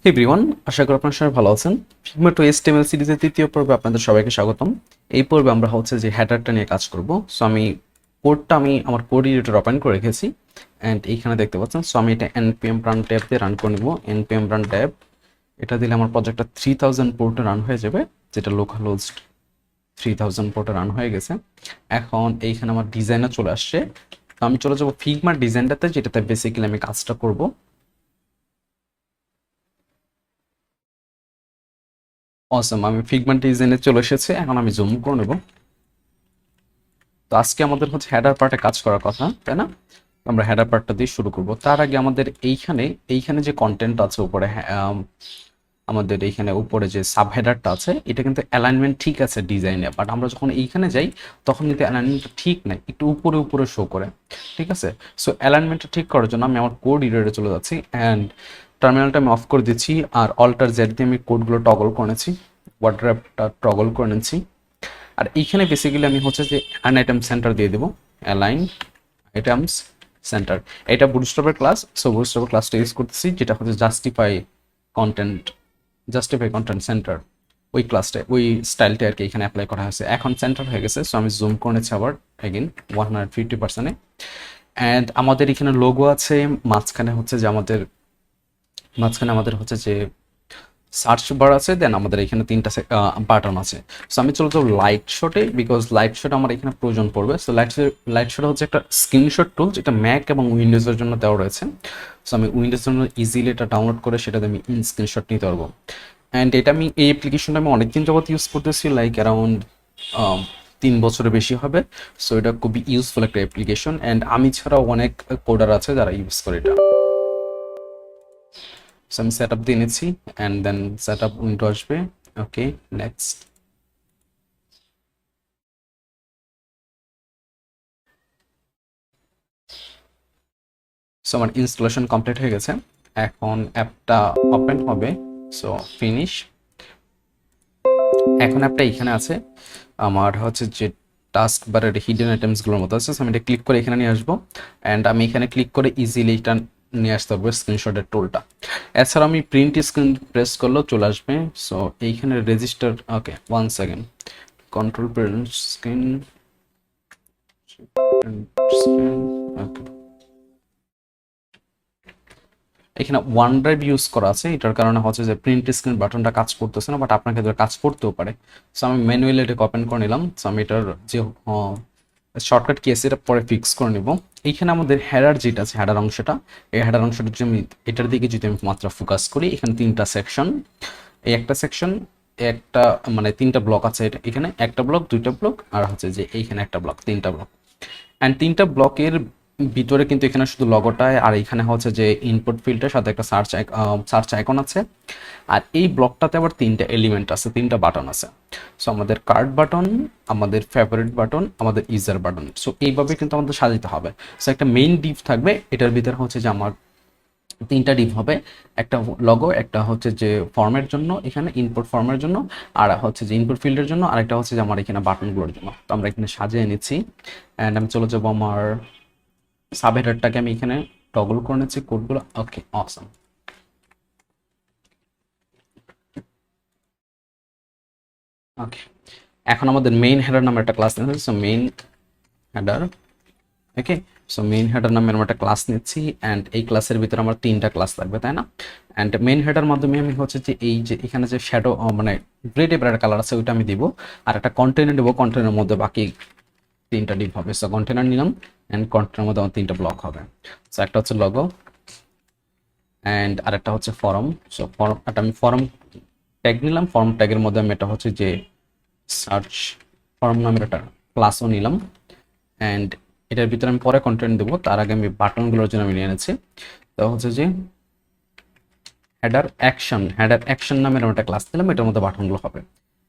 Everyone, আশা করি আপনারা সবাই ভালো আছেন। ফিগমা টু HTML সিরিজের তৃতীয় পর্বে আপনাদের সবাইকে স্বাগতম। এই পর্বে আমরা হচ্ছে যে হেডারটা নিয়ে কাজ করব। সো আমি কোডটা আমার কোড এডিটর ওপেন করে রেখেছি অ্যান্ড এইখানে দেখতে পাচ্ছেন। সো আমি এটা npm রান ট্যাব দিয়ে রান করে নেব। npm রান ট্যাব এটা দিলে আমার প্রজেক্টটা 3000 পোর্টে রান হয়ে যাবে, যেটা লোকাল হোস্ট 3000 পোর্টে রান হয়ে গেছে। এখন এইখানে আমার ডিজাইনে চলে আসছে। তো আমি চলে যাবো ফিগমার ডিজাইনটাতে, যেটাতে বেসিক্যালি আমি কাজটা করব। অসম, আমি ফিগমেন্ট ডিজাইনে চলে এসেছি। এখন আমি জুম করে নেব। তো আজকে আমাদের হচ্ছে হেডার পার্টে কাজ করার কথা, তাই না? আমরা হেডার পার্টটা দিয়ে শুরু করব। তার আগে আমাদের এইখানে যে কন্টেন্ট আছে উপরে, আমাদের এইখানে উপরে যে সাব হেডারটা আছে, এটা কিন্তু অ্যালাইনমেন্ট ঠিক আছে ডিজাইনে, বাট আমরা যখন এইখানে যাই তখন কিন্তু অ্যালাইনমেন্টটা ঠিক নাই, একটু উপরে উপরে শো করে। ঠিক আছে, সো অ্যালাইনমেন্টটা ঠিক করার জন্য আমি আমার কোড এডিটরে চলে যাচ্ছি অ্যান্ড টার্মিনালটা আমি অফ করে দিচ্ছি আর অল্টার জেড দিয়ে আমি কোডগুলো টগল করে নিচ্ছি, ওয়ার্ড্রপটা টগল করে নিচ্ছি। আর এইখানে বেসিক্যালি আমি হচ্ছে যে অ্যান আইটেম সেন্টার দিয়ে দেবো, অ্যালাইন আইটেমস সেন্টার। এটা বুটস্ট্র্যাপের ক্লাস, সো বুটস্ট্র্যাপের ক্লাসটা ইউজ করতেছি, যেটা হচ্ছে জাস্টিফাই কন্টেন্ট সেন্টার। ওই ক্লাসটা, ওই স্টাইলটা আর কি এখানে অ্যাপ্লাই করা হয়েছে। এখন সেন্টার হয়ে গেছে, সো আমি জুম করে নিচ্ছি আবার এগেন 150%-এ। অ্যান্ড আমাদের এখানে লোগো আছে, মাঝখানে আমাদের হচ্ছে যে সার্চ বার আছে, দেন আমাদের এখানে তিনটা বাটন আছে। সো আমি চলে যাবো লাইট শটে, বিকজ লাইট শট আমার এখানে প্রয়োজন পড়বে। সো লাইট শট হচ্ছে একটা স্ক্রিনশট টুল, যেটা ম্যাক এবং উইন্ডোজের জন্য দেওয়া রয়েছে। সো আমি উইন্ডোজের জন্য ইজিলি এটা ডাউনলোড করে সেটাতে আমি স্ক্রিনশট নিতে পারবো। অ্যান্ড এটা এই অ্যাপ্লিকেশনটা আমি অনেকদিন যাবত ইউজ করতেছি, লাইক অ্যারাউন্ড 3 বছরের বেশি হবে। সো এটা খুবই ইউজফুল একটা অ্যাপ্লিকেশন অ্যান্ড আমি ছাড়াও অনেক কোডার আছে যারা ইউজ করে এটা। সো আমি সেট আপ দিয়ে নিচ্ছি and then set up window আসবে। Okay, next. সো আমার ইনস্টলেশন কমপ্লিট হয়ে গেছে। এখন অ্যাপটা ওপেন হবে। So finish. এখন অ্যাপটা এখানে আছে, আমার হচ্ছে যে টাস্ক বারের হিডেন আইটেমসগুলোর মতো আছে। আমি এটা ক্লিক করে এখানে নিয়ে আসবো অ্যান্ড আমি এখানে ক্লিক করে ইজিলি এটা নিয়ে আসতে পারবো স্ক্রিনশটের টুলটা। এছাড়া আমি প্রিন্ট স্ক্রিন প্রেস করলেও চলে আসবে। সো এইখানে রেজিস্টার, ওকে, 1 সেকেন্ড, কন্ট্রোল প্রিন্ট স্ক্রিন, ওকে। এখানে ওয়ান ড্রাইভ ইউজ করা আছে, এটার কারণে হচ্ছে যে প্রিন্ট স্ক্রিন বাটনটা কাজ করতেছে না, বাট আপনার ক্ষেত্রে কাজ করতেও পারে। সো আমি ম্যানুয়ালি এটাকে ওপেন করে নিলাম। সো আমি এটার যে শর্টকাট কি আছে এটা পরে ফিক্স করে নিব। এইখানে আমাদের হেডার যেটা আছে, হেডার অংশটা, এই হেডার অংশটা যদি আমি এটার দিকে যদি আমি মাত্রা ফোকাস করি, এখানে তিনটা সেকশন, এই একটা সেকশন, একটা মানে তিনটা ব্লক আছে। এখানে একটা ব্লক, দুইটা ব্লক, আর হচ্ছে যে এইখানে একটা ব্লক, তিনটা ব্লক। অ্যান্ড তিনটা ব্লকের ভিতরে কিন্তু এখানে শুধু লগোটায়, আর এখানে হচ্ছে যে ইনপুট ফিল্ডের সাথে একটা সার্চ আইকন আছে। আর এই ব্লকটাতে আবার তিনটা এলিমেন্ট আছে, তিনটা বাটন আছে। সো আমাদের কার্ড বাটন, আমাদের ফেভারিট বাটন, আমাদের ইউজার বাটন। সো এইভাবে কিন্তু আমাদের সাজাতে হবে। সো একটা মেইন ডিভ থাকবে, এটার ভিতরে হচ্ছে যে আমার তিনটা ডিভ হবে, একটা লগো, একটা হচ্ছে যে ফর্মের জন্য, এখানে ইনপুট ফর্মের জন্য, আর হচ্ছে যে ইনপুট ফিল্ডের জন্য, আর একটা হচ্ছে যে আমার এখানে বাটনগুলোর জন্য। তো আমরা এখানে সাজিয়ে নিচ্ছি অ্যান্ড আমি চলে যাবো আমার সাব হেডারটাকে আমি এখানে টগল করে নিচ্ছি কোডগুলো। ওকে, অসম। ওকে, এখন আমাদের মেইন হেডার নামে একটা ক্লাস নিয়েছি। সো মেইন হেডার, ওকে। সো মেইন হেডার নামে আমরা একটা ক্লাস নিচ্ছি অ্যান্ড এই ক্লাসের ভিতরে আমার তিনটা ক্লাস লাগবে, তাই না? অ্যান্ড মেইন হেডার মাধ্যমে আমি হচ্ছে যে এই যে এখানে যে শ্যাডো মানে গ্রে টাইপের একটা কালার আছে, ওইটা আমি দিব। আর একটা কন্টেনার দেবো, কন্টেনারের মধ্যে বাকি তিনটা ডিপ হবে। সো কন্টেনার নিলাম অ্যান্ড কন্টেনারের মধ্যে আমার তিনটা ব্লক হবে। সো একটা হচ্ছে লগো অ্যান্ড আরেকটা হচ্ছে ফর্ম। সো ফর্ম, একটা আমি ফর্ম ট্যাগ নিলাম, ফর্ম ট্যাগের মধ্যে আমি এটা হচ্ছে যে সার্চ ফর্ম নামের একটা ক্লাসও নিলাম অ্যান্ড এটার ভিতরে আমি পরে কন্টেন্ট দেবো। তার আগে আমি বাটনগুলোর জন্য আমি নিয়ে এনেছি। তো হচ্ছে যে হেডার অ্যাকশন নামের একটা ক্লাস দিলাম, এটার মধ্যে বাটনগুলো হবে।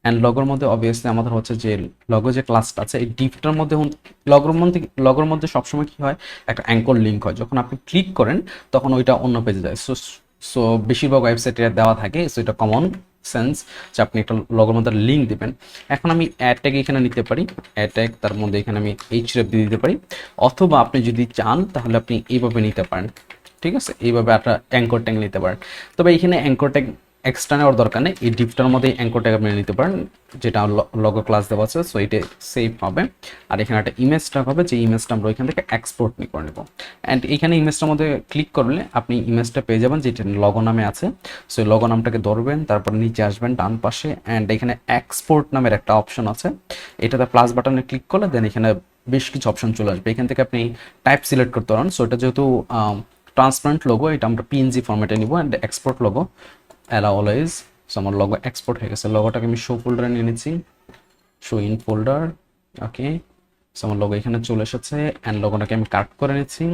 অ্যান্ড লগোর মধ্যে অবভিয়াসলি আমাদের হচ্ছে যে লগো যে ক্লাসটা আছে, এই ডিপটার মধ্যে লগোর মধ্যে সবসময় কি হয়, একটা অ্যাঙ্কর লিঙ্ক হয়। যখন আপনি ক্লিক করেন তখন ওইটা অন্য পেজে যায়। সো বেশিরভাগ ওয়েবসাইটে দেওয়া থাকে। সো এটা কমন সেন্স যে আপনি একটা লগোর মধ্যে লিঙ্ক দিবেন। এখন আমি অ্যাড ট্যাগ এখানে নিতে পারি, অ্যাড ট্যাগ, তার মধ্যে এখানে আমি href দিয়ে দিতে পারি, অথবা আপনি যদি চান তাহলে আপনি এইভাবে নিতে পারেন। ঠিক আছে, এইভাবে একটা অ্যাঙ্কর ট্যাগ নিতে পারেন। তবে এখানে অ্যাঙ্কর ট্যাগ এক্সট্রা নেওয়ার দরকার নেই, এই ডিপটার মধ্যে অ্যাঙ্কর ট্যাগ আপনি নিতে পারেন, যেটা লগো ক্লাস দেওয়া আছে, সো এটা সেভ হবে। আর এখানে একটা ইমেজ ট্যাগ হবে, যে ইমেজটা আমরা ওইখান থেকে এক্সপোর্ট করে নেব। অ্যান্ড এখানে ইমেজটার মধ্যে ক্লিক করলে আপনি ইমেজটা পেয়ে যাবেন, যেটা লগো নামে আছে। সো লগো নামটাকে ধরবেন, তারপর নিচে আসবেন ডান পাশে, অ্যান্ড এখানে এক্সপোর্ট নামের একটা অপশন আছে, এটাতে প্লাস বাটনে ক্লিক করলে দেন এখানে বেশ কিছু অপশন চলে আসবে। এখান থেকে আপনি টাইপ সিলেক্ট করতে পারেন। সো এটা যেহেতু ট্রান্সপারেন্ট লোগো, এটা আমরা পিএনজি ফরম্যাটে নিব, and export logo allow always. So আমার লোগো এক্সপোর্ট হয়ে গেছে, লোগোটাকে আমি শো ফোল্ডারে নিয়ে নিচ্ছি, show in folder. Okay, so আমার লোগো এখানে চলে এসেছে, অ্যান্ড লোগোটাকে আমি কাট করে নিচ্ছি,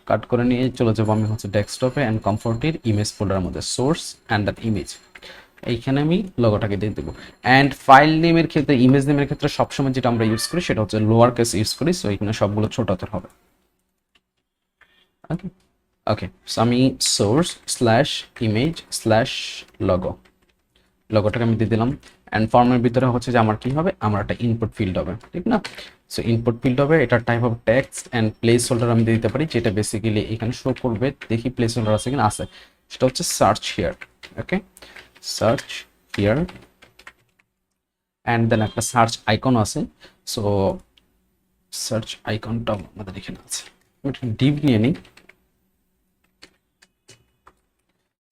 কাট করে নিয়ে চলে যাবো আমি হচ্ছে ডেস্কটপে অ্যান্ড কমফোর্টের ইমেজ ফোল্ডারের মধ্যে, সোর্স অ্যান্ড দ্যাট ইমেজ, এইখানে আমি লোগোটাকে দিয়ে দেবো। অ্যান্ড ফাইল নেমের ক্ষেত্রে, ইমেজ নেমের ক্ষেত্রে সবসময় যেটা আমরা ইউজ করি সেটা হচ্ছে লোয়ার কেস ইউজ করি, সো এখানে সবগুলো ছোট হাতের হবে। ওকে, ওকে, সো আমি source slash image slash logo, লগোটাকে আমি দিয়ে দিলাম। অ্যান্ড ফর্মের ভিতরে হচ্ছে যে আমার কি হবে, আমার একটা ইনপুট ফিল্ড হবে, ঠিক না? সো ইনপুট ফিল্ড হবে, এটার type of text and place holder আমি দিয়ে দিতে পারি, যেটা বেসিক্যালি এখানে শো করবে, দেখি প্লেস হোল্ডার আছে কিনা, আছে, সেটা হচ্ছে search here. Okay, search here, and then একটা সার্চ আইকন আছে। সো সার্চ আইকনটা আমাদের এখানে আছে, ডিভ নিয়ে নিই,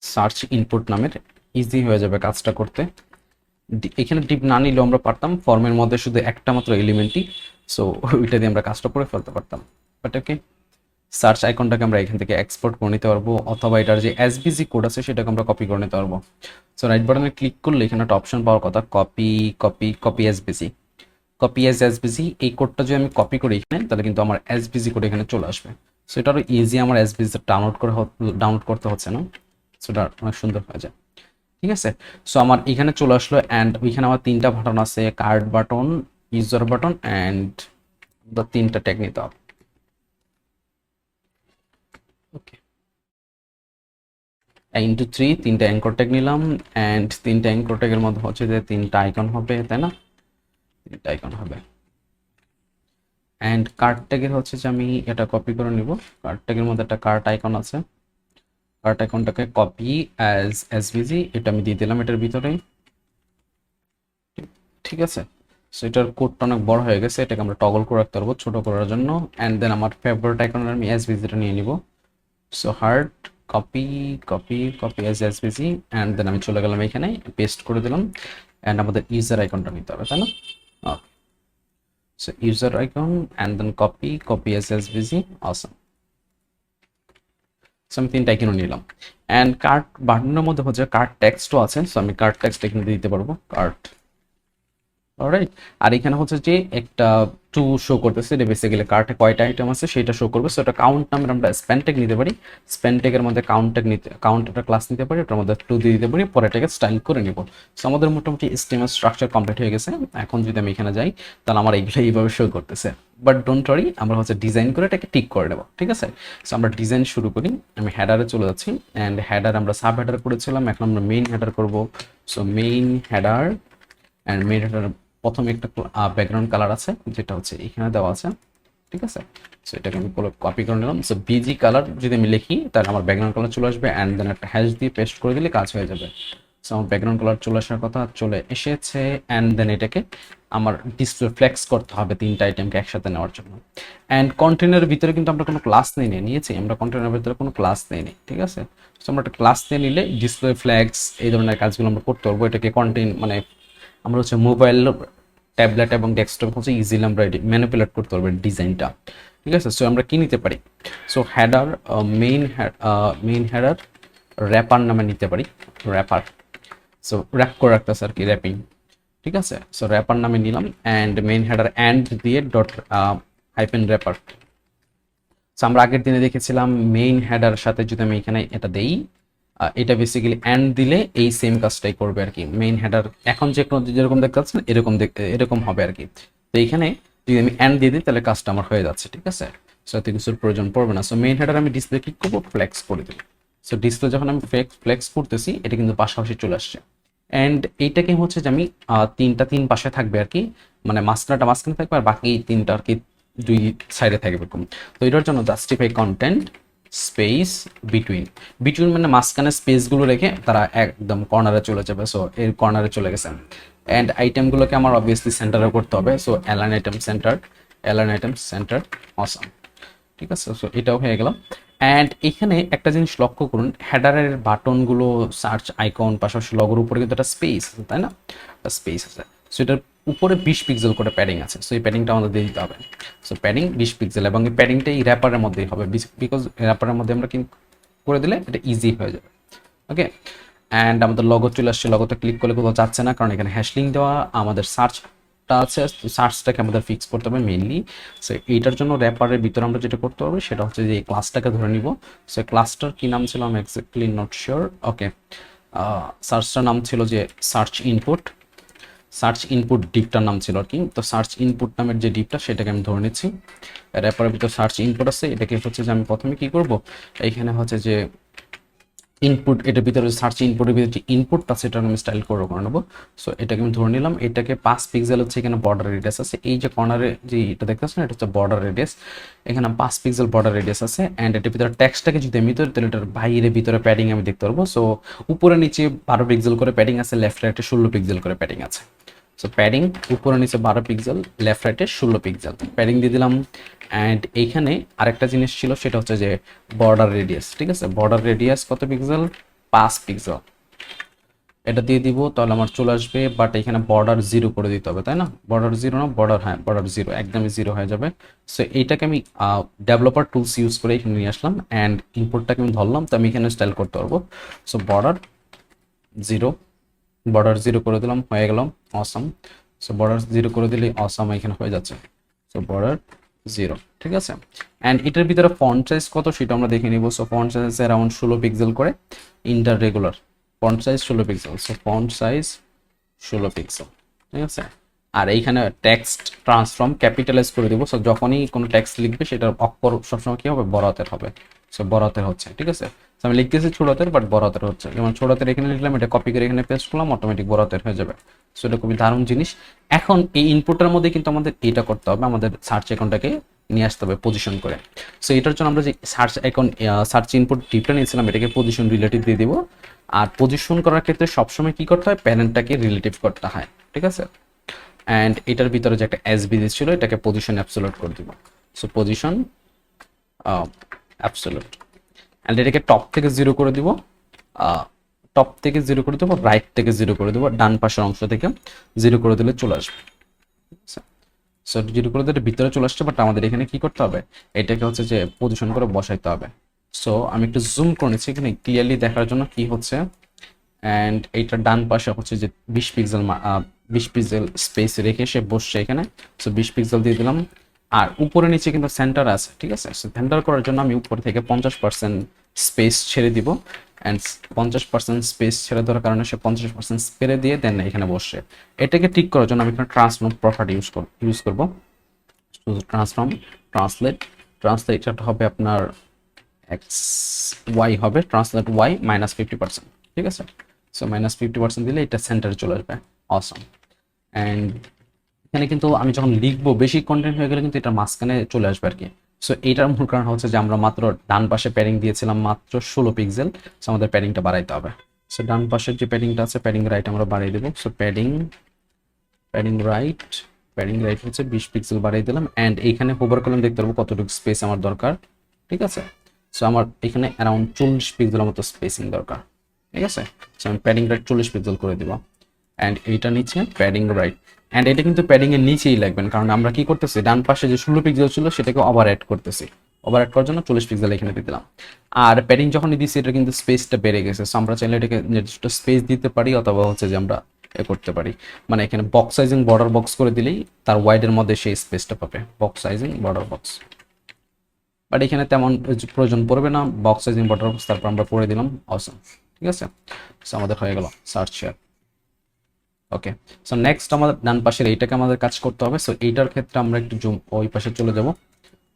সার্চ ইনপুট নামের, ইজি হয়ে যাবে কাজটা করতে। এখানে ডিপ না নিলেও আমরা পারতাম, ফর্মের মধ্যে শুধু একটা মাত্র এলিমেন্টই, সো ওইটা দিয়ে আমরা কাজটা করে ফেলতে পারতাম। বাট ওকে, সার্চ আইকনটাকে আমরা এখান থেকে এক্সপোর্ট করে নিতে পারবো, অথবা এটার যে এসবিজি কোড আছে সেটাকে আমরা কপি করে নিতে পারবো। সো রাইট বাটনে ক্লিক করলে এখানে একটা অপশন পাওয়ার কথা, copy, copy, copy SBG, copy S SBG. এই কোডটা যদি আমি কপি করি এখানে, তাহলে কিন্তু আমার এসবিজি কোড এখানে চলে আসবে। সো এটা আরও ইজি, আমার এসবিজি ডাউনলোড করতে হচ্ছে না, সো এটা অনেক সুন্দর হয়ে যায়। ঠিক আছে, সো আমার এখানে চলে আসলো, অ্যান্ড ওইখানে আমার তিনটা বাটন আছে, card button, user button, and তিনটা ট্যাগ নিতে হবে। ওকে, ইন্টু 3 তিনটা অ্যাঙ্কর ট্যাগ নিলাম, অ্যান্ড তিনটা অ্যাঙ্কর ট্যাগের মধ্যে হচ্ছে যে তিনটা আইকন হবে, তাই না? তিনটা আইকন হবে, অ্যান্ড কার্ড ট্যাগের হচ্ছে যে আমি এটা কপি করে নিব, কার্ড ট্যাগের মধ্যে একটা কার্ড আইকন আছে, কার্ড আইকনটাকে কপি অ্যাজ এসভিজি, এটা আমি দিয়ে দিলাম এটার ভিতরে। ঠিক আছে, সো এটার কোডটা অনেক বড় হয়ে গেছে, এটাকে আমরা টগল করে রাখতে পারবো ছোট করার জন্য। অ্যান্ড দেন আমার ফেভারিট আইকনের আমি এসভিজিটা নিয়ে নিব, so hard copy, copy, copy as SVG, and then আমি চলে গেলাম এখানে, পেস্ট করে দিলাম। অ্যান্ড আমাদের ইউজার আইকনটা নিতে হবে, তাই না? Okay, so user icon and then copy, copy as SVG, awesome. So আমি তিনটা আইকনও নিলাম। অ্যান্ড কার্ড বাটনের মধ্যে হচ্ছে কার্ড টেক্সটও আছে, সো আমি কার্ড টেক্সট এখানে দিতে পারবো, কার্ড। অলরাইট, আর এখানে হচ্ছে যে একটা টু শো করতেছে, এটা বেসিক্যালি কার্টে কয়টা আইটেম আছে সেটা শো করবে। সো এটা কাউন্ট নামের আমরা স্প্যান ট্যাগ নিতে পারি, স্প্যান ট্যাগের মধ্যে কাউন্ট ট্যাগ নিতে, কাউন্ট একটা ক্লাস নিতে পারি, ওটার মধ্যে টু দিয়ে দিতে পারি, পরে এটাকে স্টাইল করে নিব। সো আমাদের মোটামুটি এসটিএমএল স্ট্রাকচার কমপ্লিট হয়ে গেছে। এখন যদি আমি এখানে যাই, তাহলে আমার এইগুলো এইভাবে শো করতেছে, বাট ডোন্ট ওয়ারি, আমরা হচ্ছে ডিজাইন করে এটাকে টিক করে নেব। ঠিক আছে, সো আমরা ডিজাইন শুরু করি, আমি হেডারে চলে যাচ্ছি, অ্যান্ড হেডার আমরা সাব হেডার করেছিলাম, এখন আমরা মেইন হেডার করব। So main header, and main header প্রথমে একটা ব্যাকগ্রাউন্ড কালার আছে, যেটা হচ্ছে এখানে দেওয়া আছে। ঠিক আছে, সো এটাকে আমি কপি করে নিলাম। সো বিজি কালার যদি আমি লিখি, তাহলে আমার ব্যাকগ্রাউন্ড কালার চলে আসবে, অ্যান্ড দেন একটা হ্যাশ দিয়ে পেস্ট করে দিলে কাজ হয়ে যাবে। সো আমার ব্যাকগ্রাউন্ড কালার চলে আসার কথা, চলে এসেছে, অ্যান্ড দেন এটাকে আমার ডিসপ্লে ফ্লেক্স করতে হবে তিনটা আইটেমকে একসাথে নেওয়ার জন্য। অ্যান্ড কন্টেনারের ভিতরে কিন্তু আমরা কোনো ক্লাস নিয়েছি, আমরা কন্টেনারের ভিতরে কোনো ক্লাস নিই। ঠিক আছে, সো আমরা একটা ক্লাস নিয়ে নিলে ডিসপ্লে ফ্লেক্স এই ধরনের কাজগুলো আমরা করতে পারবো। এটাকে মানে আমরা হচ্ছে মোবাইল, ট্যাবলেট এবং ডেস্কটপ হচ্ছে ইজিলি আমরা ম্যানিপুলেট করতে পারবো ডিজাইনটা। ঠিক আছে, সো আমরা কি নিতে পারি, so header, main header wrapper নামে নিতে পারি, র্যাপার, সো র্যাপ করে রাখতেছে আর কি, র্যাপিং। ঠিক আছে, সো র্যাপার নামে নিলাম, অ্যান্ড মেইন হেডার অ্যান্ড দিয়ে ডট হাইপেন র্যাপার। সো আমরা আগের দিনে দেখেছিলাম মেইন হেডার সাথে যদি আমি এখানে এটা দেই, এটা বেসিক্যালি অ্যান্ড দিলে এই সেম কাজটাই করবে আর কি। মেইন হেডার এখন যেরকম দেখতে পাচ্ছেন এরকম হবে আর কি। তো এইখানে যদি আমি অ্যান্ড দিয়ে দিই, তাহলে কাজটা আমার হয়ে যাচ্ছে। ঠিক আছে, সো এত কিছুর প্রয়োজন পড়বে না। সো মেইন হেডার আমি ডিসপ্লে ক্লিক করবো, ফ্লেক্স করে দেবো। সো ডিসপ্লে যখন আমি ফ্লেক্স করতেছি, এটা কিন্তু পাশাপাশি চলে আসছে। অ্যান্ড এইটাকে হচ্ছে যে আমি তিন পাশে থাকবে আর কি, মানে মাঝখানে থাকবে, আর বাকি তিনটা আর কি দুই সাইডে থাকবে এরকম। তো এটার জন্য justify content, space between, between মানে মাঝখানে স্পেসগুলো রেখে তারা একদম কর্নারে চলে যাবে। সো এর কর্নারে চলে গেছে। অ্যান্ড আইটেমগুলোকে আমার অবভিয়াসলি সেন্টারে করতে হবে। So align item centre, align item centre, awesome. ঠিক আছে, সো এটাও হয়ে গেল। অ্যান্ড এখানে একটা জিনিস লক্ষ্য করুন, হেডারের বাটনগুলো, সার্চ আইকন, পাশাপাশি লগোর উপরে কিন্তু একটা স্পেস আছে, তাই না? একটা স্পেস আছে। সো এটার উপরে 20 পিক্সেল করে প্যাডিং আছে। সো এই প্যাডিংটা আমাদের দিয়ে দিতে হবে। সো প্যাডিং 20 পিক্সেল, এবং এই প্যাডিংটা এই র্যাপারের মধ্যেই হবে, বিকজ র্যাপারের মধ্যে আমরা কিন্তু করে দিলে এটা ইজি হয়ে যাবে। ওকে, অ্যান্ড আমাদের লগো চলে আসছে। লগোতে ক্লিক করলে কোথাও যাচ্ছে না, কারণ এখানে হ্যাশলিং দেওয়া। আমাদের সার্চটা আছে, সার্চটাকে আমাদের ফিক্স করতে হবে মেইনলি। সো এইটার জন্য র্যাপারের ভিতরে আমরা যেটা করতে হবে সেটা হচ্ছে যে এই ক্লাসটাকে ধরে নিব। সো ক্লাসটার কী নাম ছিল, আমি এক্স্যাক্টলি নট শিওর। ওকে, সার্চটার নাম ছিল যে সার্চ ইনপুট, সার্চ ইনপুট ডিপটার নাম ছিল আর কি। তো সার্চ ইনপুট নামের যে ডিপটা সেটাকে আমি ধরে নিচ্ছি। র্যাপারের ভিতরে সার্চ ইনপুট আছে, এটাকে হচ্ছে যে আমি প্রথমে কি করব, এইখানে হচ্ছে যে ইনপুট, এটার ভিতরে সার্চ ইনপুটের ভিতরে যে ইনপুটটা সেটা আমি স্টাইল করে নেবো। সো এটাকে আমি ধরে নিলাম। এটাকে 5 পিক্সেল হচ্ছে এখানে বর্ডার রেডিয়াস আছে। এই যে কর্নারে যে এটা দেখতেছেন এটা হচ্ছে বর্ডার রেডিয়াস, এখানে 5 পিক্সেল বর্ডার রেডিয়াস আছে। অ্যান্ড এটার ভিতরে টেক্সটটাকে যদি আমি তাহলে এটার বাইরে ভিতরে প্যাডিং আমি দেখতে পারবো। সো উপরে নিচে 12 পিক্সেল করে প্যাডিং আছে, লেফট রাইটে 16 পিক্সেল করে প্যাডিং আছে। সো প্যাডিং উপরে নিচে 12 পিক্সেল, লেফট রাইটে 16 পিক্সেল প্যাডিং দিয়ে দিলাম। অ্যান্ড এইখানে আরেকটা জিনিস ছিল সেটা হচ্ছে যে বর্ডার রেডিয়াস। ঠিক আছে, বর্ডার রেডিয়াস কত পিক্সেল, 5 পিক্সেল। এটা দিয়ে দিব, তাহলে আমার চলে আসবে। বাট এখানে বর্ডার 0 করে দিতে হবে, তাই না? বর্ডার 0 না, বর্ডার, হ্যাঁ বর্ডার 0, একদমই 0 হয়ে যাবে। সো এইটাকে আমি ডেভেলপার টুলস ইউজ করে এখানে নিয়ে আসলাম। অ্যান্ড ইনপুটটাকে আমি ধরলাম, তো আমি এখানে স্টাইল করতে পারবো। সো বর্ডার 0, বর্ডার 0 করে দিলাম, হয়ে গেল অসাম। সো বর্ডার 0 করে দিলে অসাম এখানে হয়ে যাচ্ছে। সো বর্ডার 0, ঠিক আছে। অ্যান্ড এটার ভিতরে ফন্ট সাইজ কত সেটা আমরা দেখে নিব। So font size around 16 pixel করে, Inter regular font size 16 pixel. So font size 16 pixel, ঠিক আছে। আর এইখানে টেক্সট ট্রান্সফর্ম ক্যাপিটালাইজ করে দিব। সো যখনই কোনো টেক্সট লিখবে সেটার অক্ষর সবসময় কী হবে, বড় হাতের হবে। সো বড় হাতের হচ্ছে, ঠিক আছে। সো আমি লিখতেছি ছোট হাতের, বাট বড় হাতের হচ্ছে। যেমন ছোট হাতের এখানে লিখলাম, এটা কপি করে এখানে পেস্ট করলাম, অটোমেটিক বড় হাতের হয়ে যাবে। সো এটা খুবই দারুণ জিনিস। এখন এই ইনপুটের মধ্যে কিন্তু আমাদের এটা করতে হবে, আমাদের সার্চ অ্যাকাউন্টটাকে নিয়ে আসতে হবে পজিশন করে। সো এটার জন্য আমরা যে সার্চ অ্যাকাউন্ট সার্চ ইনপুট টিপটা নিয়েছিলাম এটাকে পজিশন রিলেটিভ দিয়ে দিব। আর পজিশন করার ক্ষেত্রে সবসময় কি করতে হয়, প্যারেন্টটাকে রিলেটিভ করতে হয়, ঠিক আছে। অ্যান্ড এটার ভিতরে যে একটা এসবি ছিল এটাকে পজিশন অ্যাবসোলুট করে দিব। So position absolute. অ্যান্ড এটাকে টপ থেকে 0 করে দিব, টপ থেকে 0 করে দেবো, রাইট থেকে 0 করে দেবো, ডান পাশের অংশ থেকে 0 করে দিলে চলে আসবে। সো 0 করে দিলে ভিতরে চলে আসছে, বাট আমাদের এখানে কি করতে হবে, এটাকে হচ্ছে যে পজিশন করে বসাইতে হবে। সো আমি একটু জুম করে নিচ্ছি এখানে ক্লিয়ারলি দেখার জন্য কি হচ্ছে। অ্যান্ড এইটার ডান পাশে হচ্ছে যে 20 পিক্সেল 20 পিক্সেল স্পেস রেখে সে বসছে এখানে। সো 20 পিক্সেল দিয়ে দিলাম। আর উপরে নিচে কিন্তু সেন্টার আছে, ঠিক আছে। সো সেন্টার করার জন্য আমি উপর থেকে 50% স্পেস ছেড়ে দিব। অ্যান্ড 50% স্পেস ছেড়ে দেওয়ার কারণে সে 50% স্পেরে দিয়ে দেন এখানে বসছে। এটাকে ঠিক করার জন্য আমি এখানে ট্রান্সফর্ম প্রপার্টি ইউজ করবো। ট্রান্সফর্ম ট্রান্সলেট হবে আপনার এক্স ওয়াই হবে, ট্রান্সলেট ওয়াই -50%, ঠিক আছে। সো -50% দিলে এটা সেন্টারে চলে আসবে, অসম। অ্যান্ড এখানে কিন্তু আমি যখন লিখবো বেশি কন্টেন্ট হয়ে গেলে কিন্তু এটা মাঝখানে চলে আসবে আর কি। সো এইটার মূল কারণ হচ্ছে যে আমরা মাত্র ডান পাশে প্যাডিং দিয়েছিলাম মাত্র 16 পিক্সেল। সো আমাদের প্যাডিংটা বাড়াইতে হবে। সো ডান পাশের যে প্যাডিংটা আছে প্যাডিং রাইট আমরা বাড়িয়ে দেবো। সো প্যাডিং রাইট হচ্ছে 20 পিক্সেল বাড়িয়ে দিলাম। অ্যান্ড এইখানে হোভার করলে দেখতে পারবো কতটুকু স্পেস আমার দরকার, ঠিক আছে। সো আমার এখানে অ্যারাউন্ড 40 পিক্সেলের মতো স্পেসিং দরকার, ঠিক আছে। সো আমি প্যাডিং রাইট 40 পিক্সেল করে দিব। অ্যান্ড এইটা নিচে প্যাডিং রাইট। অ্যান্ড এটা কিন্তু প্যাডিং এর নিচেই লাগবেন, কারণ আমরা কি করতেছি, ডান পাশে যে 16 পিক্সেল ছিল সেটাকে ওভার অ্যাড করতেছি। ওভার অ্যাড করার জন্য 40 পিক্সেল এখানে দিয়ে দিলাম। আর প্যাডিং যখন দিচ্ছি এটা কিন্তু স্পেসটা বেড়ে গেছে। সো আমরা চাইলে এটাকে নির্দিষ্ট স্পেস দিতে পারি, অথবা হচ্ছে যে আমরা করতে পারি, মানে এখানে বক্স সাইজিং বর্ডার বক্স করে দিলেই তার ওয়াইডের মধ্যে সেই স্পেসটা পাবে, box sizing border box. But এখানে তেমন প্রয়োজন পড়বে না, বক্স সাইজিং বর্ডার বক্স তারপর আমরা করে দিলাম, অসম, ঠিক আছে। সো আমাদের হয়ে গেল সার্চ শেয়ার। ওকে, সো নেক্সট আমাদের ডান পাশের এইটাকে আমাদের কাজ করতে হবে। সো এইটার ক্ষেত্রে আমরা একটু জুম ওই পাশে চলে যাব।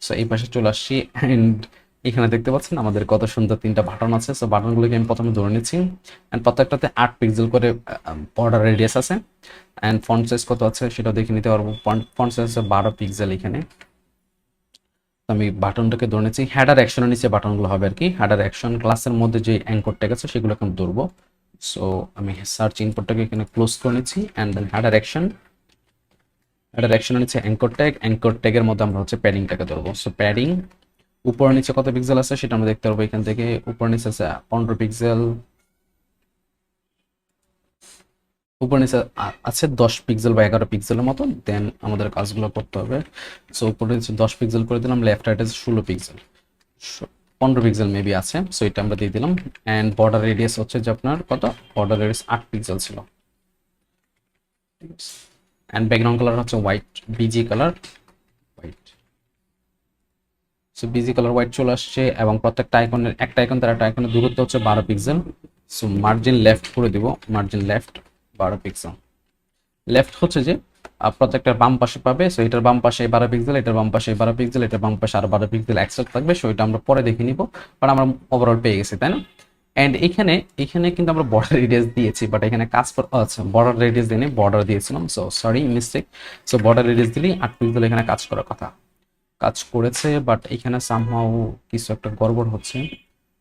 সো এই পাশে চলে আসছি। অ্যান্ড এখানে দেখতে পাচ্ছেন আমাদের কত সুন্দর 3টা বাটন আছে। সো বাটনগুলোকে আমি প্রথমে ধরে নিচ্ছি। অ্যান্ড প্রত্যেকটাতে 8 পিক্সেল করে বর্ডার রেডিয়াস আছে। অ্যান্ড ফন্ট সাইজ কত আছে সেটা দেখে নিতে পারবো। ফন্ট সাইজ আছে 12 পিক্সেল এখানে। আমি বাটনটাকে ধরে নিচ্ছি, হেডার অ্যাকশনের নিচে বাটনগুলো হবে আর কি। হেডার অ্যাকশন ক্লাসের মধ্যে যে অ্যাঙ্কর ট্যাগ আছে সেগুলোকে আমি ধরবো। সো আমি সার্চ ইনপুটটাকে এখানে ক্লোজ করে নিচ্ছি and then header action, header অ্যাকশনের নিচে অ্যাঙ্কর ট্যাগের মধ্যে আমরা হচ্ছে প্যাডিংটাকে ধরবো। সো প্যাডিং উপর নিচে কত পিক্সেল আছে সেটা আমরা দেখতে পারবো এখান থেকে। উপর নিচে আছে 15 পিক্সেল, উপর নিচে আছে 10 পিক্সেল বা 11 পিক্সেলের মতো। দেন আমাদের কাজগুলো করতে হবে। সো উপরে নিচে 10 পিক্সেল করে দিলাম, লেফট রাইট আছে 16 পিক্সেল, 15 পিক্সেল মেবি আছে। সো এটা আমরা দিয়ে দিলাম। অ্যান্ড বর্ডার রেডিয়াস হচ্ছে যে আপনার কত, বর্ডার রেডিয়াস 8 পিক্সেল ছিল। অ্যান্ড ব্যাকগ্রাউন্ড কালার হচ্ছে white, busy colour white. So busy colour white চলে আসছে এবং প্রত্যেকটা আইকনের একটা আইকন তার একটা আইকনের দূরত্ব হচ্ছে 12 পিক্সেল। সো মার্জিন লেফট করে দিব, মার্জিন লেফট 12 পিক্সেল। লেফট হচ্ছে যে প্রত্যেকটার বাম পাশে পাবে। সো এটার বাম পাশে 12 পিক্সেল, এটার বাম পাশে 12 পিক্সেল, এটার বাম পাশে আরো 12 পিক্সেল এক্সট্রা থাকবে। সো এটা আমরা পরে দেখে নিব, বাট আমরা ওভারঅল পেয়ে গেছি, তাই না? অ্যান্ড এখানে এখানে কিন্তু আমরা বর্ডার রেডিয়াস দিয়েছি, বাট এখানে কাজ আচ্ছা বর্ডার রেডিয়াস দিয়ে বর্ডার দিয়েছিলাম। So sorry mistake. So border radius দিলেই 8 পিক্সেল এখানে কাজ করার কথা, কাজ করেছে। বাট এখানে সামহাও কিছু একটা গড়বড় হচ্ছে,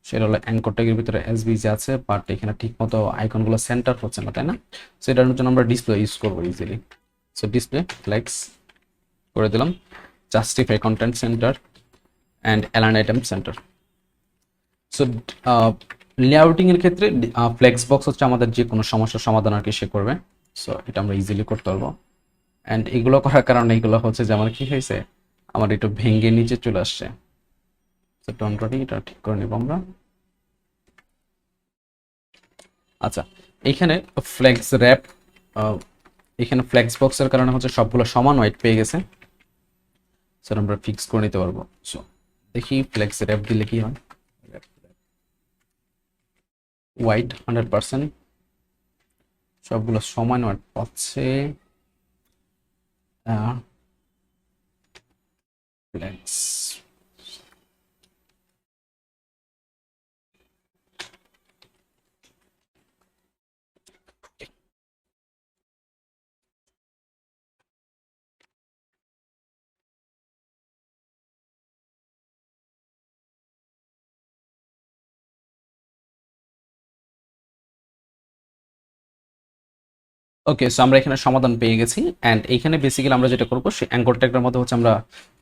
সেটা হলো অ্যাঙ্কর ট্যাগের ভিতরে এসবিজি আছে, বাট এখানে ঠিক মতো আইকনগুলো সেন্টার হচ্ছে না, তাই না? সো এটার জন্য আমরা ডিসপ্লে ইউজ করবো ইজিলি। সো ডিসপ্লে ফ্লেক্স করে দিলাম, justify content center and align item center. So layouting এর ক্ষেত্রে ফ্লেক্স বক্স হচ্ছে আমাদের যে কোনো সমস্যার সমাধান আর কি সে করবে। সো এটা আমরা ইজিলি করতে পারবো। অ্যান্ড এগুলো করার কারণে এগুলো হচ্ছে যে আমার কি হয়েছে, আমার একটু ভেঙে নিচে চলে আসছে। সো টোনটা এটা ঠিক করে নিব আমরা। আচ্ছা, এখানে ফ্লেক্স র্যাপ, এখানে ফ্লেক্স বক্সের কারণে হচ্ছে সবগুলো সমান হোয়াইট পেয়ে গেছে। স্যার আমরা ফিক্স করে নিতে পারবো। সো দেখি ফ্লেক্স র্যাপ দিলে কি হয়। হোয়াইট 100%, সবগুলো সমান হোয়াইট পাচ্ছে। ফ্লেক্স ওকে। সো আমরা এখানে সমাধান পেয়ে গেছি। অ্যান্ড এইখানে বেসিক্যালি আমরা যেটা করবো সেই অ্যাঙ্কর ট্যাগটার মধ্যে হচ্ছে আমরা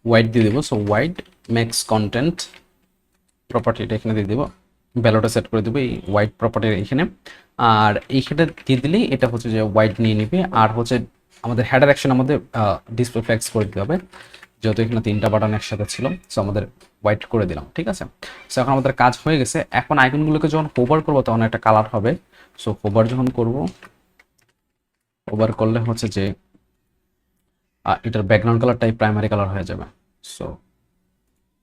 হোয়াইট দিয়ে দেবো। সো হোয়াইট ম্যাক্স কন্টেন্ট প্রপার্টিটা এখানে দিয়ে দেবো, ভ্যালুটা সেট করে দেবো এই হোয়াইট প্রপার্টির এখানে। আর এইখানে দিয়ে দিলেই এটা হচ্ছে যে হোয়াইট নিয়ে নিবে। আর হচ্ছে আমাদের হেডার অ্যাকশন আমাদের ডিসপ্লে ফ্লেক্স করে দিতে হবে, যেহেতু এখানে 3টা বাটন একসাথে ছিল। সো আমাদের হোয়াইট করে দিলাম, ঠিক আছে। সো এখন আমাদের কাজ হয়ে গেছে। এখন আইকনগুলোকে যখন হোভার করবো তখন একটা কালার হবে। সো হোভার যখন করবো, ওভার করলে হচ্ছে যে এটার ব্যাকগ্রাউন্ড কালারটাই প্রাইমারি কালার হয়ে যাবে। সো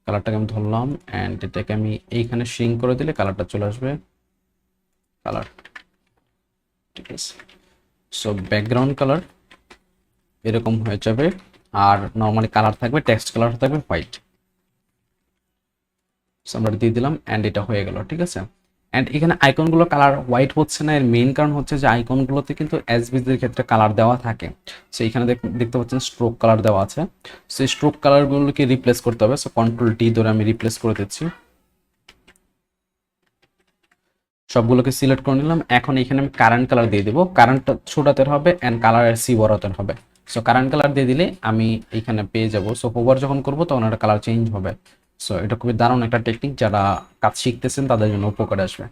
কালারটাকে আমি ধরলাম অ্যান্ড এটাকে আমি এইখানে শ্রিঙ্ক করে দিলে কালারটা চলে আসবে, কালার, ঠিক আছে। সো ব্যাকগ্রাউন্ড কালার এরকম হয়ে যাবে। আর নর্মালি কালার থাকবে, টেক্সট কালার থাকবে হোয়াইট। সো আমরা দিয়ে দিলাম অ্যান্ড এটা হয়ে গেল, ঠিক আছে। অ্যান্ড এখানে আইকনগুলো কালার হোয়াইট হচ্ছে না, এর মেইন কারণ হচ্ছে যে আইকনগুলোতে কিন্তু এসবিদের ক্ষেত্রে কালার দেওয়া থাকে। সো এখানে দেখতে পাচ্ছেন স্ট্রোক কালার দেওয়া আছে। সো এই স্ট্রোক কালারগুলোকে রিপ্লেস করতে হবে। সো কন্ট্রোল টি ধরে আমি রিপ্লেস করে দিচ্ছি, সবগুলোকে সিলেক্ট করে নিলাম। এখন এখানে আমি কারেন্ট কালার দিয়ে দেবো, কারেন্টটা ছোটাতে হবে অ্যান্ড কালারের সি বড়াতে হবে। সো কারেন্ট কালার দিয়ে দিলে আমি এখানে পেয়ে যাব। সো হোভার যখন করবো তখন একটা কালার চেঞ্জ হবে। সো এটা খুবই দারুণ একটা টেকনিক, যারা কাজ শিখতেছেন তাদের জন্য উপকারে আসবে।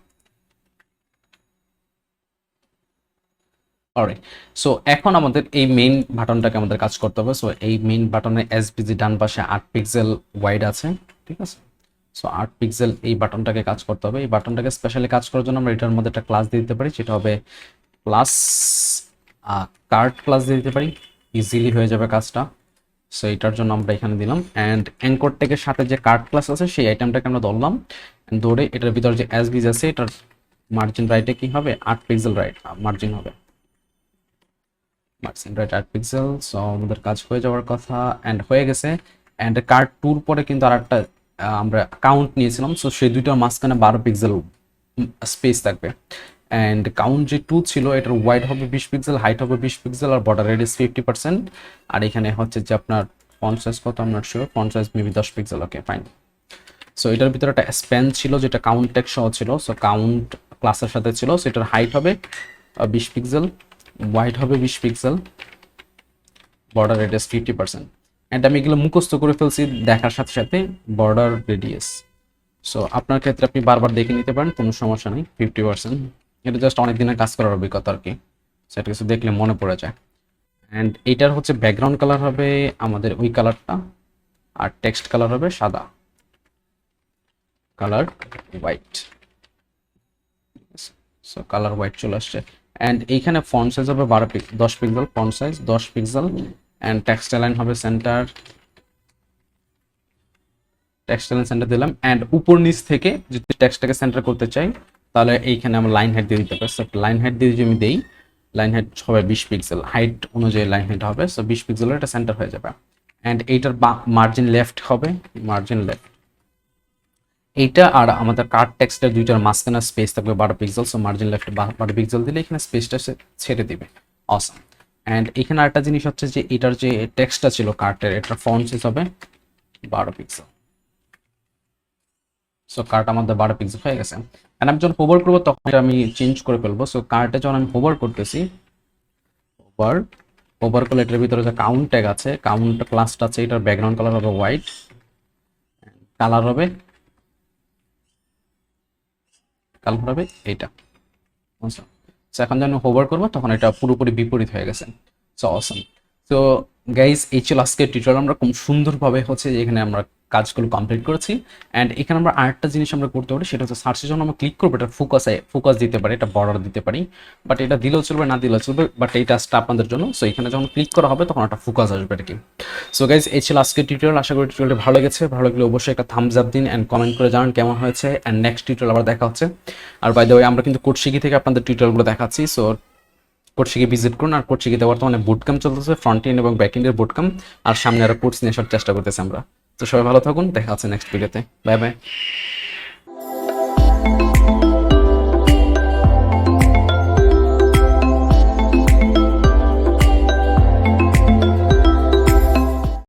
অলরাইট। সো এখন আমাদের এই মেইন বাটনটাকে আমাদের কাজ করতে হবে। সো এই মেইন বাটনে এসবিজি ডান পাশে 8 পিক্সেল ওয়াইড আছে, ঠিক আছে। সো 8 পিক্সেল এই বাটনটাকে কাজ করতে হবে। এই বাটনটাকে স্পেশালি কাজ করার জন্য আমরা এটার মধ্যে একটা ক্লাস দিয়ে দিতে পারি, যেটা হবে প্লাস কার্ড ক্লাস দিয়ে দিতে পারি, ইজিলি হয়ে যাবে কাজটা। সো এটার জন্য আমরা এখানে দিলাম অ্যান্ড অ্যাঙ্কর টেকের সাথে যে কার্ড ক্লাস আছে সেই আইটেমটাকে আমরা ধরলাম। ধরে এটার ভিতরে যে এসবিজি আছে এটার মার্জিন রাইটে কি হবে, 8 পিক্সেল রাইট মার্জিন হবে, মার্জিন রাইট 8 পিক্সেল। সো আমাদের কাজ হয়ে যাওয়ার কথা অ্যান্ড হয়ে গেছে। অ্যান্ড কার্ড টুর পরে কিন্তু আর একটা আমরা কাউন্ট নিয়েছিলাম। সো সেই দুইটার মাঝখানে 12 পিক্সেল স্পেস থাকবে। অ্যান্ড কাউন্ট যে 2 ছিল এটার ওয়াইড হবে 20 পিক্সেল, হাইট হবে 20 পিক্সেল আর বর্ডার রেডিয়াস 50%। আর এখানে হচ্ছে যে আপনার ফন্ট সাইজ কত I am not sure, font size maybe 10 pixel, okay fine. So এটার ভিতরে একটা স্প্যান ছিল যেটা কাউন্ট টেক্সট সহ ছিল, সো কাউন্ট ক্লাসের সাথে ছিল। সো এটার হাইট হবে 20 পিক্সেল, ওয়াইড হবে 20 পিক্সেল, বর্ডার রেডিয়াস 50%। অ্যান্ড আমি এগুলো মুখস্থ করে ফেলছি দেখার সাথে সাথে বর্ডার রেডিয়াস। সো আপনার ক্ষেত্রে আপনি বারবার দেখে নিতে পারেন, কোনো সমস্যা নেই। 50%, এটা জাস্ট অনেক দিনের কাজ করার অভিজ্ঞতা আর কি, সেটা কিছু দেখলে মনে পড়ে যায়। অ্যান্ড এইটার হচ্ছে ব্যাকগ্রাউন্ড কালার হবে আমাদের ওই কালারটা, আর টেক্সট কালার হবে সাদা, colour white. So colour white চলে আসছে। অ্যান্ড এইখানে ফন্ট সাইজ হবে 10 pixel, font size 10 pixel. And text line হবে সেন্টার, টেক্সট লাইন সেন্টার দিলাম। অ্যান্ড উপর নিচ থেকে যদি টেক্সটটাকে সেন্টার করতে চাই তাহলে এইখানে আমরা লাইন হাইট দিয়ে দিতে পারি। সো লাইন হাইট দিয়ে যদি আমি দিই, লাইন হাইট হবে 20 পিক্সেল, হাইট অনুযায়ী লাইন হাইট হবে। সো 20 পিক্সেলের এটা সেন্টার হয়ে যাবে। অ্যান্ড এইটার মার্জিন লেফট হবে, মার্জিন লেফট। এইটা আর আমাদের কার্ড টেক্সটের দুইটার মাঝখানে স্পেস থাকবে 12 pixel. So margin left 12 pixel দিলে এখানে স্পেসটা ছেড়ে দিবে। অসম। অ্যান্ড এখানে আরেকটা জিনিস হচ্ছে যে এটার যে টেক্সটটা ছিল কার্টের, এটার ফন্ট সাইজ হবে 12 পিক্সেল। সো কার্ট আমাদের 12 পিক্সেল হয়ে গেছে। অ্যান্ড আমি যখন হোভার করবো তখন এটা আমি চেঞ্জ করে ফেলবো। সো কার্টে যখন আমি হোভার করতেছি, হোভার করলে এটার ভিতরে যে কাউন্ট ট্যাগ আছে, কাউন্ট ক্লাসটা আছে, এটার ব্যাকগ্রাউন্ড কালার হবে হোয়াইট, কালার হবে এইটা। সো এখন যখন হোভার করবো তখন এটা পুরোপুরি বিপরীত হয়ে গেছে। সো অসম। তো গাইজ এই ছিল আজকের টিউটোরিয়াল। আমরা খুব সুন্দরভাবে হচ্ছে এখানে আমরা কাজগুলো কমপ্লিট করেছি। অ্যান্ড এখানে আমরা আরেকটা জিনিস আমরা করতে পারি, সেটা হচ্ছে সার্চে যখন আমরা ক্লিক করবো এটা ফোকাস দিতে পারি, এটা বর্ডার দিতে পারি। বাট এটা দিলেও চলবে, না দিলেও চলবে, বাট এই টাচটা আপনাদের জন্য। সো এখানে যখন ক্লিক করা হবে তখন একটা ফোকাস আসবে আর কি। সো গাইজ এই ছিল আজকের টিউটোরিয়াল। আশা করি টিউটোরিয়ালটা ভালো লেগেছে। ভালো লাগলে অবশ্যই একটা থামস আপ দিন অ্যান্ড কমেন্ট করে জানান কেমন হয়েছে। অ্যান্ড নেক্সট টিউটোরিয়াল আবার দেখা হচ্ছে। আর বাই দ্য ওয়ে আমরা কিন্তু কোডশিকি থেকে আপনাদের টিউটোরিয়ালগুলো দেখাচ্ছি। সো কোডশিকি ভিজিট করুন। আর কোডশিকিতে বর্তমানে বুটক্যাম্প চলতেছে, ফ্রন্ট এন্ড এবং ব্যাক এন্ডের বুটক্যাম্প। আর সামনে আরো কোর্স নিয়ে আসার চেষ্টা করতেছে আমরা। তো সবাই ভালো থাকুন, দেখা হচ্ছে নেক্সট ভিডিওতে। Bye bye.